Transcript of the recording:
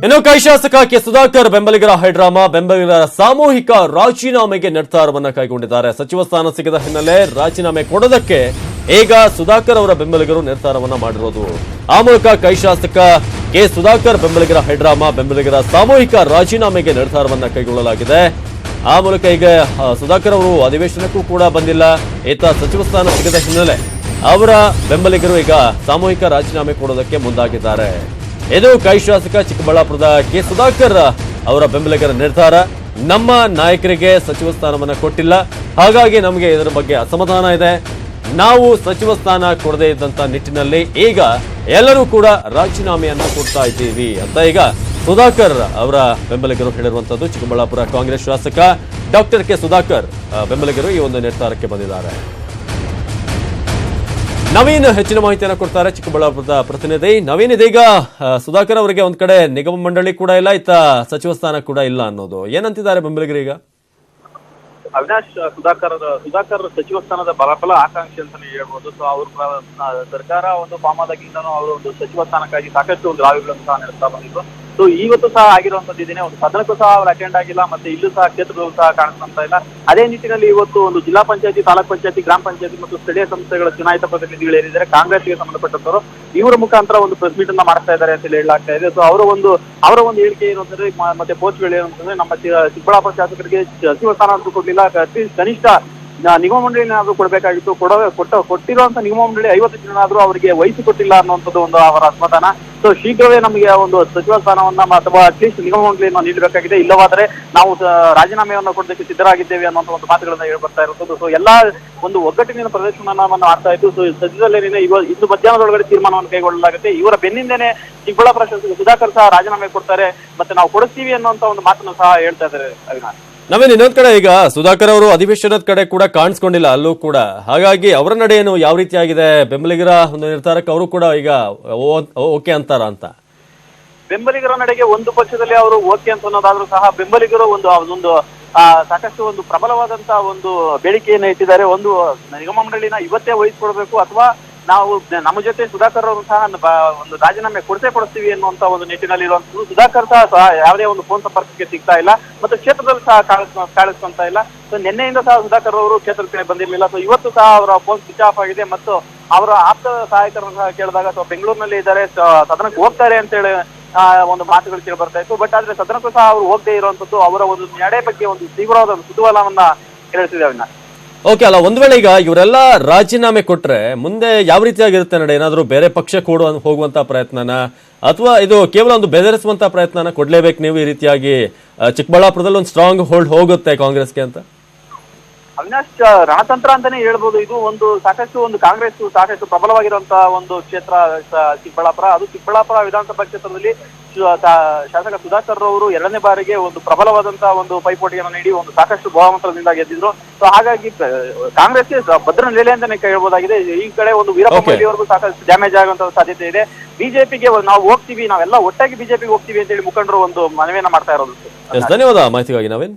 ಇನ್ನು ಕೈ ಶಾಸಕ ಕೆ ಸುಧಾಕರ್ ಬೆಂಬಲಿಗರ ಹೈಡ್ರಾಮಾ, ಬೆಂಬಲಿಗರ ಸಾಮೂಹಿಕ ರಾಜೀನಾಮೆಗೆ ನಿರ್ಧಾರವನ್ನ ಕೈಗೊಂಡಿದ್ದಾರೆ. ಸಚಿವ ಸ್ಥಾನ ಸಿಗದ ಹಿನ್ನೆಲೆ ರಾಜೀನಾಮೆ ಕೊಡೋದಕ್ಕೆ ಈಗ ಸುಧಾಕರ್ ಅವರ ಬೆಂಬಲಿಗರು ನಿರ್ಧಾರವನ್ನ ಮಾಡಿರೋದು. ಆ ಮೂಲಕ ಕೈ ಶಾಸಕ ಕೆ ಸುಧಾಕರ್ ಬೆಂಬಲಿಗರ ಹೈಡ್ರಾಮಾ, ಬೆಂಬಲಿಗರ ಸಾಮೂಹಿಕ ರಾಜೀನಾಮೆಗೆ ನಿರ್ಧಾರವನ್ನ ಕೈಗೊಳ್ಳಲಾಗಿದೆ. ಆ ಮೂಲಕ ಈಗ ಸುಧಾಕರ್ ಅವರು ಅಧಿವೇಶನಕ್ಕೂ ಕೂಡ ಬಂದಿಲ್ಲ. ಈತ ಸಚಿವ ಸ್ಥಾನ ಸಿಗದ ಹಿನ್ನೆಲೆ ಅವರ ಬೆಂಬಲಿಗರು ಈಗ ಸಾಮೂಹಿಕ ರಾಜೀನಾಮೆ ಕೊಡೋದಕ್ಕೆ ಮುಂದಾಗಿದ್ದಾರೆ. ಇದು ಕೈ ಶಾಸಕ ಚಿಕ್ಕಬಳ್ಳಾಪುರದ ಕೆ ಸುಧಾಕರ್ ಅವರ ಬೆಂಬಲಿಗರ ನಿರ್ಧಾರ. ನಮ್ಮ ನಾಯಕರಿಗೆ ಸಚಿವ ಸ್ಥಾನವನ್ನ ಕೊಟ್ಟಿಲ್ಲ, ಹಾಗಾಗಿ ನಮಗೆ ಇದರ ಬಗ್ಗೆ ಅಸಮಾಧಾನ ಇದೆ. ನಾವು ಸಚಿವ ಸ್ಥಾನ ಕೊಡದೇ ಇದ್ದಂತ ನಿಟ್ಟಿನಲ್ಲಿ ಈಗ ಎಲ್ಲರೂ ಕೂಡ ರಾಜೀನಾಮೆಯನ್ನ ಕೊಡ್ತಾ ಇದ್ದೀವಿ ಅಂತ ಈಗ ಸುಧಾಕರ್ ಅವರ ಬೆಂಬಲಿಗರು ಹೇಳಿರುವಂತದ್ದು. ಚಿಕ್ಕಬಳ್ಳಾಪುರ ಕಾಂಗ್ರೆಸ್ ಶಾಸಕ ಡಾಕ್ಟರ್ ಕೆ ಸುಧಾಕರ್ ಬೆಂಬಲಿಗರು ಈ ಒಂದು ನಿರ್ಧಾರಕ್ಕೆ ಬಂದಿದ್ದಾರೆ. ನವೀನ್ ಹೆಚ್ಚಿನ ಮಾಹಿತಿಯನ್ನು ಕೊಡ್ತಾರೆ, ಚಿಕ್ಕಬಳ್ಳಾಪುರದ ಪ್ರತಿನಿಧಿ ನವೀನ್. ಇದೀಗ ಸುಧಾಕರ್ ಅವರಿಗೆ ಒಂದ್ ಕಡೆ ನಿಗಮ ಮಂಡಳಿ ಕೂಡ ಇಲ್ಲ, ಇತ್ತ ಸಚಿವ ಸ್ಥಾನ ಕೂಡ ಇಲ್ಲ ಅನ್ನೋದು ಏನಂತಿದ್ದಾರೆ ಬೆಂಬಲಿಗರೀಗ? ಅವಿನಾಶ್, ಸುಧಾಕರ್ ಸಚಿವ ಸ್ಥಾನದ ಬಲಬಲ ಆಕಾಂಕ್ಷಿ ಅಂತಾನೆ ಹೇಳ್ಬೋದು. ಸೊ ಅವ್ರ ಸರ್ಕಾರ ಒಂದು ಫಾರ್ಮ್ ಆದಾಗಿಂದನೂ ಅವರು ಒಂದು ಸಚಿವ ಸ್ಥಾನಕ್ಕಾಗಿ ಸಾಕಷ್ಟು ಒಂದು ರಾವಿಗಳನ್ನು ಸಹ ನಡೆಸ್ತಾ ಬಂದಿದ್ರು. ಸೊ ಇವತ್ತು ಸಹ ಆಗಿರುವಂತದ್ದು ಇದೇನೆ, ಒಂದು ಸದನಕ್ಕೂ ಸಹ ಅವರು ಅಟೆಂಡ್ ಆಗಿಲ್ಲ, ಮತ್ತೆ ಇಲ್ಲೂ ಸಹ ಕ್ಷೇತ್ರದಲ್ಲೂ ಸಹ ಕಾಣಿಸ್ತಾ ಇಲ್ಲ. ಅದೇ ನಿಟ್ಟಿನಲ್ಲಿ ಇವತ್ತು ಒಂದು ಜಿಲ್ಲಾ ಪಂಚಾಯತಿ, ತಾಲೂಕ್ ಪಂಚಾಯತಿ, ಗ್ರಾಮ ಪಂಚಾಯತಿ ಮತ್ತು ಸ್ಥಳೀಯ ಸಂಸ್ಥೆಗಳ ಚುನಾಯಿತ ಪ್ರತಿನಿಧಿಗಳು ಏನಿದ್ದಾರೆ ಕಾಂಗ್ರೆಸ್ಗೆ ಸಂಬಂಧಪಟ್ಟವರು, ಇವರ ಮುಖಾಂತರ ಒಂದು ಪ್ರೆಸ್ ಮೀಟ್ ಅನ್ನ ಮಾಡ್ತಾ ಇದ್ದಾರೆ ಅಂತ ಹೇಳಲಾಗ್ತಾ ಇದೆ. ಸೊ ಅವರ ಒಂದು ಹೇಳಿಕೆ ಏನು ಅಂತಂದ್ರೆ, ಮತ್ತೆ ಪೋಸ್ಟ್ಗಳು ಏನು ಅಂತಂದ್ರೆ, ನಮ್ಮ ಚಿಕ್ಕಬಳ್ಳಾಪುರ ಶಾಸಕರಿಗೆ ಸಚಿವ ಸ್ಥಾನ ಅಂತೂ ಕೊಡ್ಲಿಲ್ಲ, ಕನಿಷ್ಠ ನಿಗಮ ಮಂಡಳಿನಾದ್ರೂ ಕೊಡಬೇಕಾಗಿತ್ತು, ಕೊಟ್ಟಿರುವಂತ ನಿಗಮ ಮಂಡಳಿ 50 ಜನ ಅವರಿಗೆ ವಹಿಸಿ ಕೊಟ್ಟಿಲ್ಲ ಅನ್ನುವಂಥದ್ದು ಒಂದು ಅವರ ಅಸಮಾಧಾನ. ಸೊ ಶೀಘ್ರವೇ ನಮಗೆ ಒಂದು ಸಚಿವ ಸ್ಥಾನವನ್ನ ಅಥವಾ ಅಟ್ಲೀಸ್ಟ್ ನಿಗಮ ಮಂಡಳಿಯನ್ನು ನೀಡಬೇಕಾಗಿದೆ, ಇಲ್ಲವಾದರೆ ನಾವು ರಾಜೀನಾಮೆಯನ್ನು ಕೊಡೋದಕ್ಕೆ ಸಿದ್ಧರಾಗಿದ್ದೇವೆ ಅನ್ನುವಂಥ ಒಂದು ಮಾತುಗಳನ್ನ ಹೇಳಿ ಬರ್ತಾ ಇರುತ್ತದೆ. ಸೊ ಎಲ್ಲಾ ಒಂದು ಒಗ್ಗಟ್ಟಿನ ಪ್ರದರ್ಶನವನ್ನು ಮಾಡ್ತಾ ಇದ್ದು, ಸೊ ಸದ್ಯದಲ್ಲೇನೆ ಇಂದು ಮಧ್ಯಾಹ್ನದೊಳಗಡೆ ತೀರ್ಮಾನವನ್ನು ಕೈಗೊಳ್ಳಲಾಗುತ್ತೆ. ಇವರ ಬೆನ್ನಿಂದನೇ ಚಿಕ್ಕಬಳ್ಳಾಪುರ ಶಾಸಕ ಸುಧಾಕರ್ ಸಹ ರಾಜೀನಾಮೆ ಕೊಡ್ತಾರೆ, ಮತ್ತೆ ನಾವು ಕೊಡಿಸ್ತೀವಿ ಅನ್ನುವಂತ ಒಂದು ಮಾತನ್ನು ಸಹ ಹೇಳ್ತಾ ಇದ್ದಾರೆ. ಅವಿನಾಶ್, ನವೀನ್, ಇನ್ನೊಂದ್ ಕಡೆ ಈಗ ಸುಧಾಕರ್ ಅವರು ಅಧಿವೇಶನದ ಕಡೆ ಕೂಡ ಕಾಣಿಸ್ಕೊಂಡಿಲ್ಲ ಅಲ್ಲೂ ಕೂಡ, ಹಾಗಾಗಿ ಅವರ ನಡೆ ಏನು ಯಾವ ರೀತಿಯಾಗಿದೆ? ಬೆಂಬಲಿಗರ ಒಂದು ನಿರ್ಧಾರಕ್ಕೆ ಅವರು ಕೂಡ ಈಗ ಓಕೆ ಅಂತಾರ ಅಂತ? ಬೆಂಬಲಿಗರ ನಡೆಗೆ ಒಂದು ಪಕ್ಷದಲ್ಲಿ ಅವರು ಓಕೆ ಅಂತ ಅನ್ನೋದಾದ್ರೂ ಸಹ ಬೆಂಬಲಿಗರು ಒಂದು ಸಾಕಷ್ಟು ಒಂದು ಪ್ರಬಲವಾದಂತಹ ಒಂದು ಬೇಡಿಕೆಯನ್ನು ಇಟ್ಟಿದ್ದಾರೆ. ಒಂದು ನಿಗಮ ಮಂಡಳಿನ ಇವತ್ತೇ ವಹಿಸಿಕೊಡ್ಬೇಕು, ಅಥವಾ ನಾವು ನಮ್ಮ ಜೊತೆ ಸುಧಾಕರ್ ಅವರು ಸಹ ಒಂದು ರಾಜೀನಾಮೆ ಕೊಡಿಸ್ತೀವಿ ಅನ್ನುವಂತ ಒಂದು ನಿಟ್ಟಿನಲ್ಲಿ ಇರುವಂತದ್ದು. ಸುಧಾಕರ್ ಸಹ ಯಾವುದೇ ಒಂದು ಫೋನ್ ಸಂಪರ್ಕಕ್ಕೆ ಸಿಗ್ತಾ ಇಲ್ಲ, ಮತ್ತು ಕ್ಷೇತ್ರದಲ್ಲಿ ಸಹ ಕಾಣಿಸ್ಕೊಂತ ಇಲ್ಲ. ಸೊ ನಿನ್ನೆಯಿಂದ ಸಹ ಸುಧಾಕರ್ ಅವರು ಕ್ಷೇತ್ರಕ್ಕೆ ಬಂದಿರಲಿಲ್ಲ. ಸೊ ಇವತ್ತು ಸಹ ಅವರ ಫೋನ್ ಸ್ವಿಚ್ ಆಫ್ ಆಗಿದೆ, ಮತ್ತು ಅವರ ಆಪ್ತ ಸಹಾಯಕರನ್ನು ಸಹ ಕೇಳಿದಾಗ ಅಥವಾ ಬೆಂಗಳೂರಿನಲ್ಲಿ ಇದ್ದಾರೆ, ಸದನಕ್ಕೆ ಹೋಗ್ತಾರೆ ಅಂತ ಹೇಳಿ ಒಂದು ಮಾತುಗಳು ಕೇಳಿ ಬರ್ತಾ ಇತ್ತು. ಬಟ್ ಆದ್ರೆ ಸದನಕ್ಕೂ ಸಹ ಅವರು ಹೋಗದೆ ಇರುವಂತದ್ದು ಅವರ ಒಂದು ನಡೆ ಬಗ್ಗೆ ಒಂದು ತೀವ್ರವಾದ ಕುತೂಹಲವನ್ನ ಕೇಳಿಸಿದೆ. ಅವನ್ನ ಓಕೆ ಅಲ್ಲ, ಒಂದ್ ವೇಳೆ ಈಗ ಇವರೆಲ್ಲ ರಾಜೀನಾಮೆ ಕೊಟ್ರೆ ಮುಂದೆ ಯಾವ ರೀತಿಯಾಗಿರುತ್ತೆ ನಡೆ? ಏನಾದ್ರು ಬೇರೆ ಪಕ್ಷ ಹೋಗುವಂತ ಪ್ರಯತ್ನನ, ಅಥವಾ ಇದು ಕೇವಲ ಒಂದು ಬೆದರಿಸುವಂತ ಪ್ರಯತ್ನನ? ಕೊಡ್ಲೇಬೇಕು ನೀವು ಈ ರೀತಿಯಾಗಿ ಚಿಕ್ಕಬಳ್ಳಾಪುರದಲ್ಲಿ ಒಂದು ಸ್ಟ್ರಾಂಗ್ ಹೋಲ್ಡ್ ಹೋಗುತ್ತೆ ಕಾಂಗ್ರೆಸ್ಗೆ ಅಂತ? ಅವಿನಾಶ್, ರಣತಂತ್ರ ಅಂತಾನೆ ಹೇಳ್ಬೋದು. ಇದು ಒಂದು ಸಾಕಷ್ಟು ಒಂದು ಕಾಂಗ್ರೆಸ್ ಸಾಕಷ್ಟು ಪ್ರಬಲವಾಗಿರುವಂತಹ ಒಂದು ಕ್ಷೇತ್ರ ಚಿಕ್ಕಬಳ್ಳಾಪುರ. ಅದು ಚಿಕ್ಕಬಳ್ಳಾಪುರ ವಿಧಾನಸಭಾ ಕ್ಷೇತ್ರದಲ್ಲಿ ಶಾಸಕ ಸುಧಾಕರ್ ಅವರು 2ನೇ ಬಾರಿಗೆ ಒಂದು ಪ್ರಬಲವಾದಂತಹ ಒಂದು ಪೈಪೋಟಿಯನ್ನು ನೀಡಿ ಒಂದು ಸಾಕಷ್ಟು ಬಹುಮತದಿಂದ ಗೆದ್ದಿದ್ರು. ಸೊ ಹಾಗಾಗಿ ಕಾಂಗ್ರೆಸ್ಗೆ ಭದ್ರ ನೆಲೆ ಅಂತಾನೆ ಹೇಳ್ಬೋದಾಗಿದೆ. ಈ ಕಡೆ ಒಂದು ವೀರಪ್ಪ ಮೊಯ್ಲಿಯವರೆಗೂ ಸಾಕಷ್ಟು ಡ್ಯಾಮೇಜ್ ಆಗುವಂತ ಸಾಧ್ಯತೆ ಇದೆ. ಬಿಜೆಪಿಗೆ ನಾವು ಹೋಗ್ತೀವಿ, ನಾವೆಲ್ಲ ಒಟ್ಟಾಗಿ ಬಿಜೆಪಿಗೆ ಹೋಗ್ತೀವಿ ಅಂತ ಹೇಳಿ ಮುಖಂಡರು ಒಂದು ಮನವಿಯನ್ನ ಮಾಡ್ತಾ ಇರೋದು. ಧನ್ಯವಾದ ಮಾಹಿತಿಗಾಗಿ ನವೀನ್.